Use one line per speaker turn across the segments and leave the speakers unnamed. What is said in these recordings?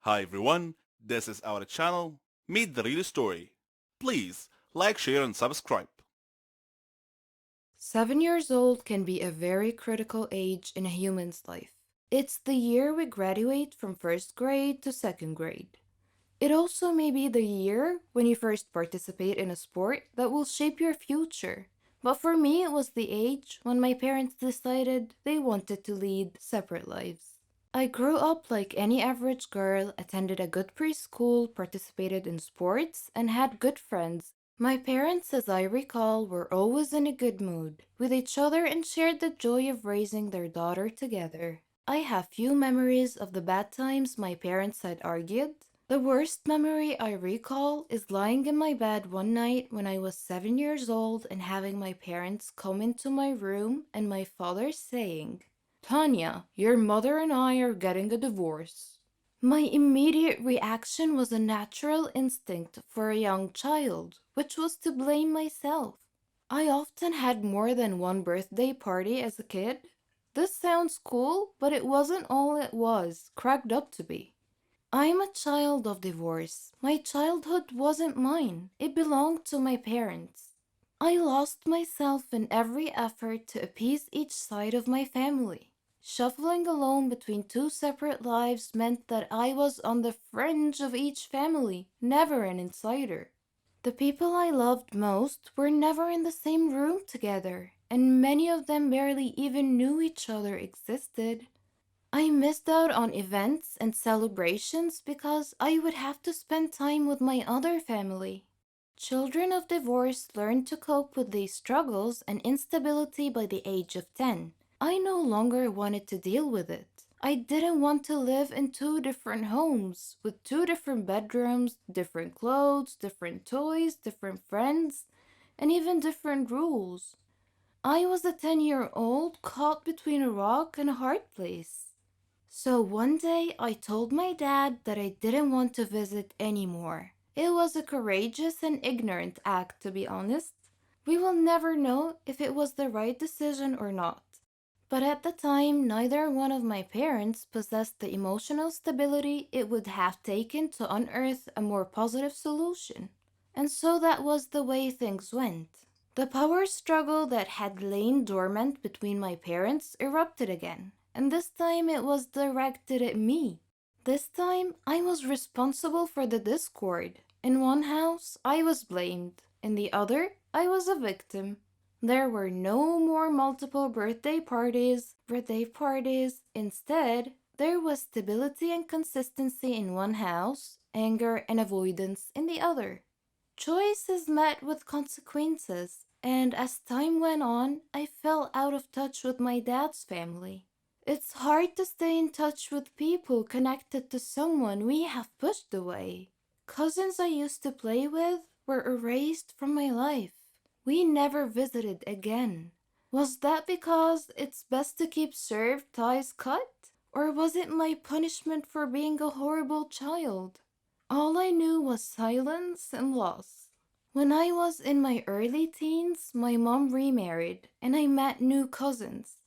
Hi everyone, this is our channel, Meet the Real Story. Please like, share and subscribe.
7 years old can be a very critical age in a human's life. It's the year we graduate from first grade to second grade. It also may be the year when you first participate in a sport that will shape your future. But for me, it was the age when my parents decided they wanted to lead separate lives. I grew up like any average girl, attended a good preschool, participated in sports, and had good friends. My parents, as I recall, were always in a good mood with each other and shared the joy of raising their daughter together. I have few memories of the bad times my parents had argued. The worst memory I recall is lying in my bed one night when I was 7 years old and having my parents come into my room and my father saying, "Tanya, your mother and I are getting a divorce." My immediate reaction was a natural instinct for a young child, which was to blame myself. I often had more than one birthday party as a kid. This sounds cool, but it wasn't all it was cracked up to be. I'm a child of divorce. My childhood wasn't mine, it belonged to my parents. I lost myself in every effort to appease each side of my family. Shuffling alone between two separate lives meant that I was on the fringe of each family, never an insider. The people I loved most were never in the same room together, and many of them barely even knew each other existed. I missed out on events and celebrations because I would have to spend time with my other family. Children of divorce learn to cope with these struggles and instability by the age of 10. I no longer wanted to deal with it. I didn't want to live in two different homes with two different bedrooms, different clothes, different toys, different friends, and even different rules. I was a 10-year-old caught between a rock and a hard place. So one day I told my dad that I didn't want to visit anymore. It was a courageous and ignorant act, to be honest. We will never know if it was the right decision or not. But at the time, neither one of my parents possessed the emotional stability it would have taken to unearth a more positive solution. And so that was the way things went. The power struggle that had lain dormant between my parents erupted again, and this time it was directed at me. This time I was responsible for the discord. In one house, I was blamed, in the other, I was a victim. There were no more multiple birthday parties. Instead, there was stability and consistency in one house, anger and avoidance in the other. Choice is met with consequences, and as time went on, I fell out of touch with my dad's family. It's hard to stay in touch with people connected to someone we have pushed away. Cousins I used to play with were erased from my life. We never visited again. Was that because it's best to keep served ties cut? Or was it my punishment for being a horrible child? All I knew was silence and loss. When I was in my early teens, my mom remarried and I met new cousins.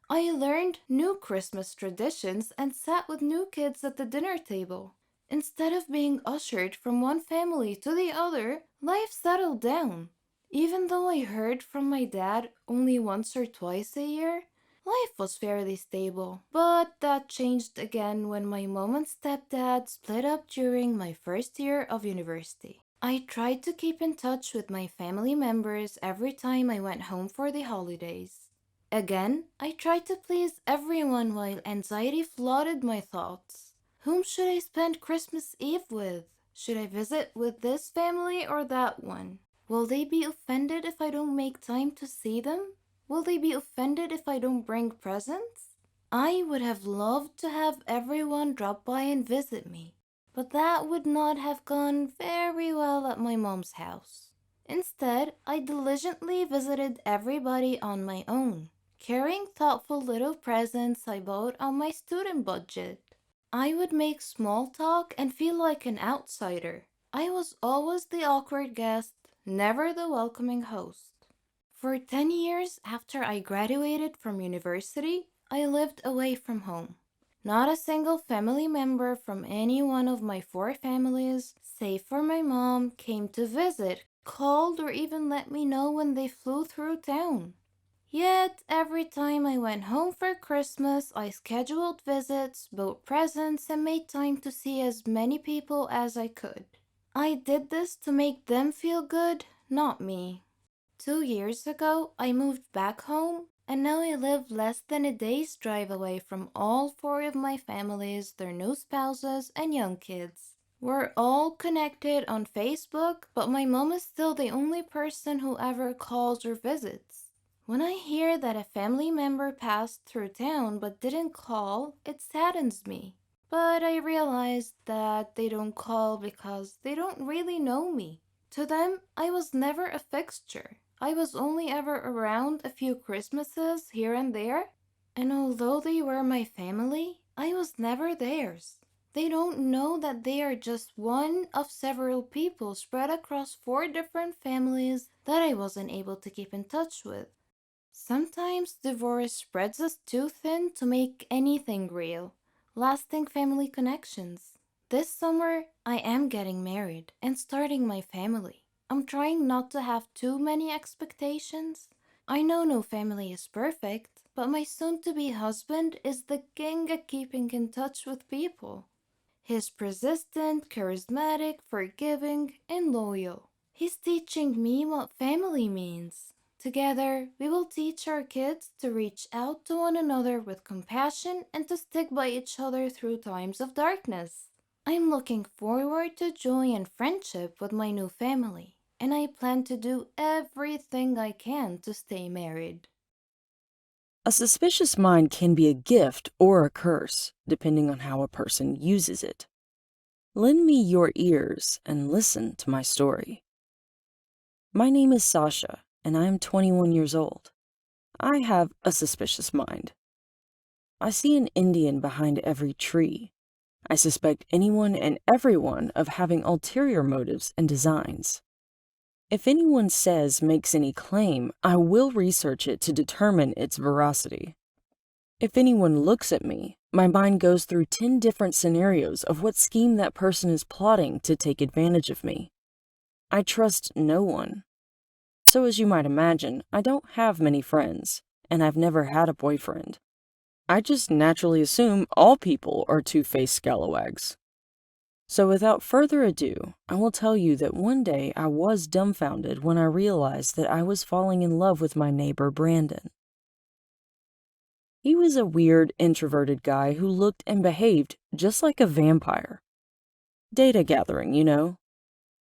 I learned new Christmas traditions and sat with new kids at the dinner table. Instead of being ushered from one family to the other, life settled down. Even though I heard from my dad only once or twice a year, life was fairly stable. But that changed again when my mom and stepdad split up during my first year of university. I tried to keep in touch with my family members every time I went home for the holidays. Again, I tried to please everyone while anxiety flooded my thoughts. Whom should I spend Christmas Eve with? Should I visit with this family or that one? Will they be offended if I don't make time to see them? Will they be offended if I don't bring presents? I would have loved to have everyone drop by and visit me, but that would not have gone very well at my mom's house. Instead, I diligently visited everybody on my own, carrying thoughtful little presents I bought on my student budget. I would make small talk and feel like an outsider. I was always the awkward guest, never the welcoming host. For 10 years after I graduated from university, I lived away from home. Not a single family member from any one of my four families, save for my mom, came to visit, called, or even let me know when they flew through town. Yet, every time I went home for Christmas, I scheduled visits, bought presents, and made time to see as many people as I could. I did this to make them feel good, not me. 2 years ago, I moved back home, and now I live less than a day's drive away from all four of my families, their new spouses, and young kids. We're all connected on Facebook, but my mom is still the only person who ever calls or visits. When I hear that a family member passed through town but didn't call, it saddens me. But I realize that they don't call because they don't really know me. To them, I was never a fixture. I was only ever around a few Christmases here and there, and although they were my family, I was never theirs. They don't know that they are just one of several people spread across four different families that I wasn't able to keep in touch with. Sometimes divorce spreads us too thin to make anything real, lasting family connections. This summer, I am getting married and starting my family. I'm trying not to have too many expectations. I know no family is perfect, but my soon to be husband is the king at keeping in touch with people. He's persistent, charismatic, forgiving, and loyal. He's teaching me what family means. Together, we will teach our kids to reach out to one another with compassion and to stick by each other through times of darkness. I'm looking forward to joy and friendship with my new family, and I plan to do everything I can to stay married.
A suspicious mind can be a gift or a curse, depending on how a person uses it. Lend me your ears and listen to my story. My name is Sasha, and I am 21 years old. I have a suspicious mind. I see an Indian behind every tree. I suspect anyone and everyone of having ulterior motives and designs. If anyone makes any claim, I will research it to determine its veracity. If anyone looks at me, my mind goes through 10 different scenarios of what scheme that person is plotting to take advantage of me. I trust no one. So as you might imagine, I don't have many friends, and I've never had a boyfriend. I just naturally assume all people are two-faced scalawags. So without further ado, I will tell you that one day I was dumbfounded when I realized that I was falling in love with my neighbor Brandon. He was a weird, introverted guy who looked and behaved just like a vampire. Data gathering, you know.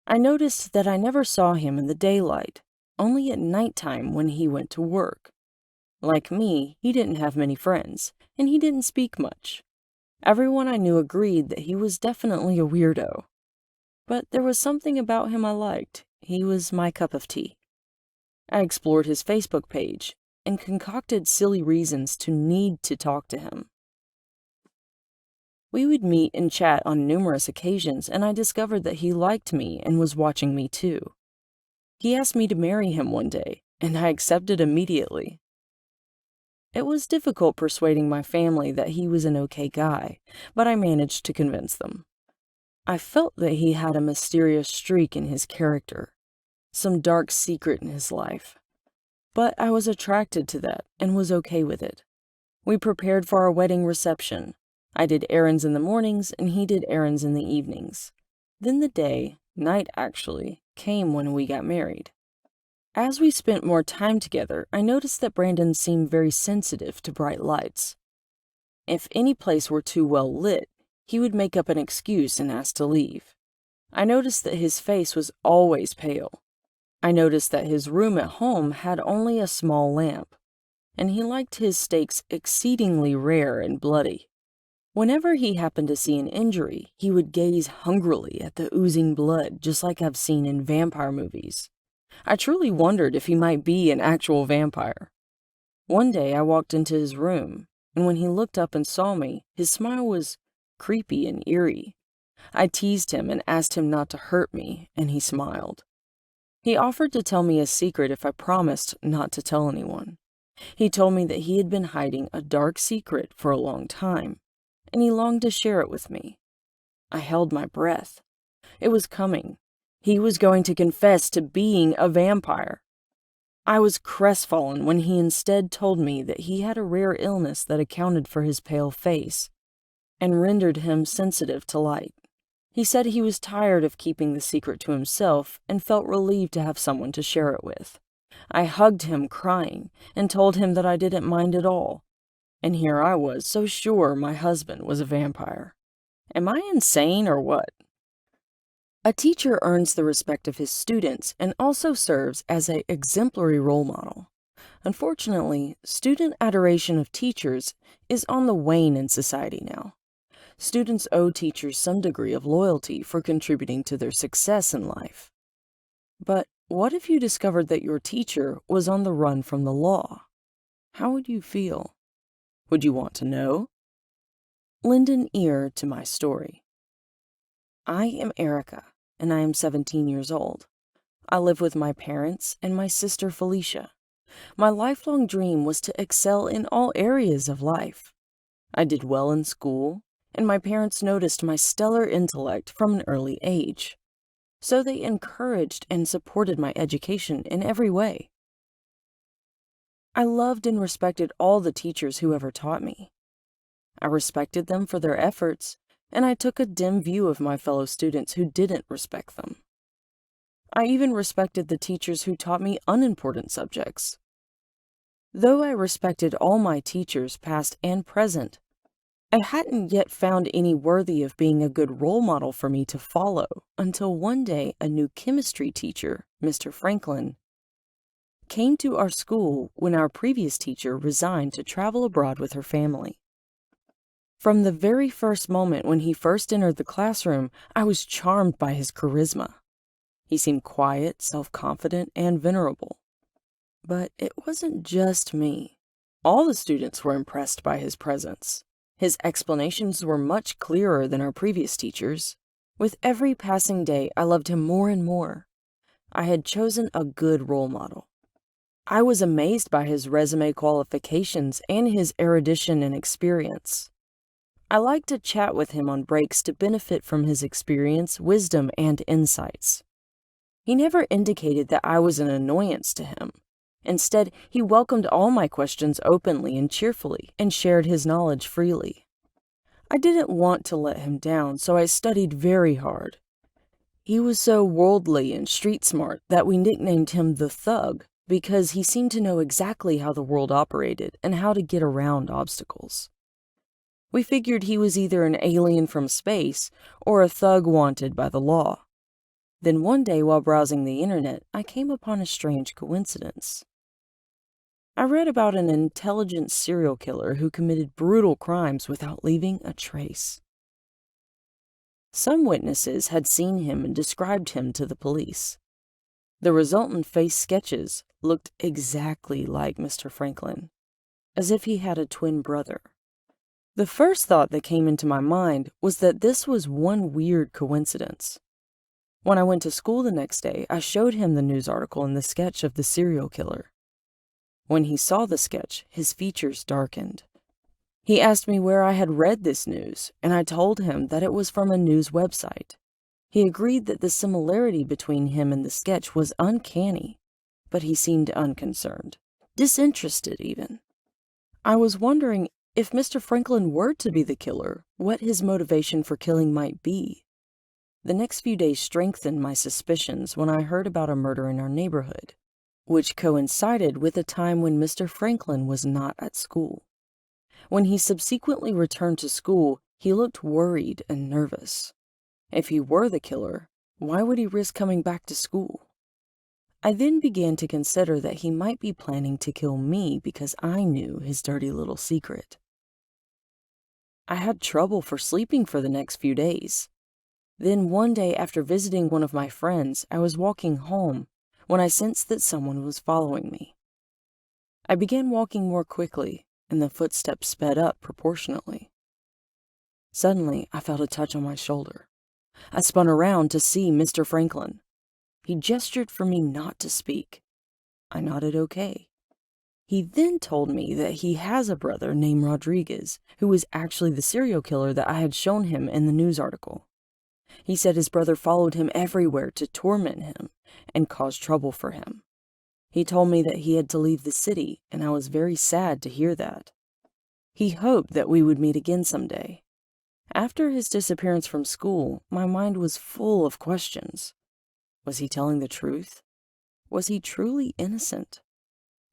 I noticed that I never saw him in the daylight, only at nighttime when he went to work. Like me, he didn't have many friends, and he didn't speak much. Everyone I knew agreed that he was definitely a weirdo. But there was something about him I liked. He was my cup of tea. I explored his Facebook page and concocted silly reasons to need to talk to him. We would meet and chat on numerous occasions, and I discovered that he liked me and was watching me too. He asked me to marry him one day, and I accepted immediately. It was difficult persuading my family that he was an okay guy, but I managed to convince them. I felt that he had a mysterious streak in his character, some dark secret in his life. But I was attracted to that and was okay with it. We prepared for our wedding reception. I did errands in the mornings and he did errands in the evenings. Then the night actually, came when we got married. As we spent more time together, I noticed that Brandon seemed very sensitive to bright lights. If any place were too well lit, he would make up an excuse and ask to leave. I noticed that his face was always pale. I noticed that his room at home had only a small lamp, and he liked his steaks exceedingly rare and bloody. Whenever he happened to see an injury, he would gaze hungrily at the oozing blood, just like I've seen in vampire movies. I truly wondered if he might be an actual vampire. One day I walked into his room, and when he looked up and saw me, his smile was creepy and eerie. I teased him and asked him not to hurt me, and he smiled. He offered to tell me a secret if I promised not to tell anyone. He told me that he had been hiding a dark secret for a long time, and he longed to share it with me. I held my breath. It was coming. He was going to confess to being a vampire. I was crestfallen when he instead told me that he had a rare illness that accounted for his pale face and rendered him sensitive to light. He said he was tired of keeping the secret to himself and felt relieved to have someone to share it with. I hugged him, crying, and told him that I didn't mind at all. And here I was, so sure my husband was a vampire. Am I insane or what? A teacher earns the respect of his students and also serves as an exemplary role model. Unfortunately, student adoration of teachers is on the wane in society now. Students owe teachers some degree of loyalty for contributing to their success in life. But what if you discovered that your teacher was on the run from the law? How would you feel? Would you want to know? Lend an ear to my story. I am Erica, and I am 17 years old. I live with my parents and my sister Felicia. My lifelong dream was to excel in all areas of life. I did well in school, and my parents noticed my stellar intellect from an early age. So they encouraged and supported my education in every way. I loved and respected all the teachers who ever taught me. I respected them for their efforts, and I took a dim view of my fellow students who didn't respect them. I even respected the teachers who taught me unimportant subjects. Though I respected all my teachers, past and present, I hadn't yet found any worthy of being a good role model for me to follow until one day a new chemistry teacher, Mr. Franklin, came to our school when our previous teacher resigned to travel abroad with her family. From the very first moment when he first entered the classroom, I was charmed by his charisma. He seemed quiet, self-confident, and venerable. But it wasn't just me. All the students were impressed by his presence. His explanations were much clearer than our previous teachers. With every passing day, I loved him more and more. I had chosen a good role model. I was amazed by his resume qualifications and his erudition and experience. I liked to chat with him on breaks to benefit from his experience, wisdom, and insights. He never indicated that I was an annoyance to him. Instead, he welcomed all my questions openly and cheerfully and shared his knowledge freely. I didn't want to let him down, so I studied very hard. He was so worldly and street smart that we nicknamed him the Thug because he seemed to know exactly how the world operated and how to get around obstacles. We figured he was either an alien from space or a thug wanted by the law. Then one day while browsing the internet, I came upon a strange coincidence. I read about an intelligent serial killer who committed brutal crimes without leaving a trace. Some witnesses had seen him and described him to the police. The resultant face sketches looked exactly like Mr. Franklin, as if he had a twin brother. The first thought that came into my mind was that this was one weird coincidence. When I went to school the next day, I showed him the news article and the sketch of the serial killer. When he saw the sketch, his features darkened. He asked me where I had read this news, and I told him that it was from a news website. He agreed that the similarity between him and the sketch was uncanny, but he seemed unconcerned, disinterested even. I was wondering if Mr. Franklin were to be the killer, what his motivation for killing might be. The next few days strengthened my suspicions when I heard about a murder in our neighborhood, which coincided with a time when Mr. Franklin was not at school. When he subsequently returned to school, he looked worried and nervous. If he were the killer, why would he risk coming back to school? I then began to consider that he might be planning to kill me because I knew his dirty little secret. I had trouble for sleeping for the next few days. Then one day after visiting one of my friends, I was walking home when I sensed that someone was following me. I began walking more quickly, and the footsteps sped up proportionately. Suddenly, I felt a touch on my shoulder. I spun around to see Mr. Franklin. He gestured for me not to speak. I nodded okay. He then told me that he has a brother named Rodriguez, who was actually the serial killer that I had shown him in the news article. He said his brother followed him everywhere to torment him and cause trouble for him. He told me that he had to leave the city, and I was very sad to hear that. He hoped that we would meet again someday. After his disappearance from school, my mind was full of questions. Was he telling the truth? Was he truly innocent?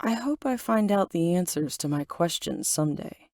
I hope I find out the answers to my questions someday.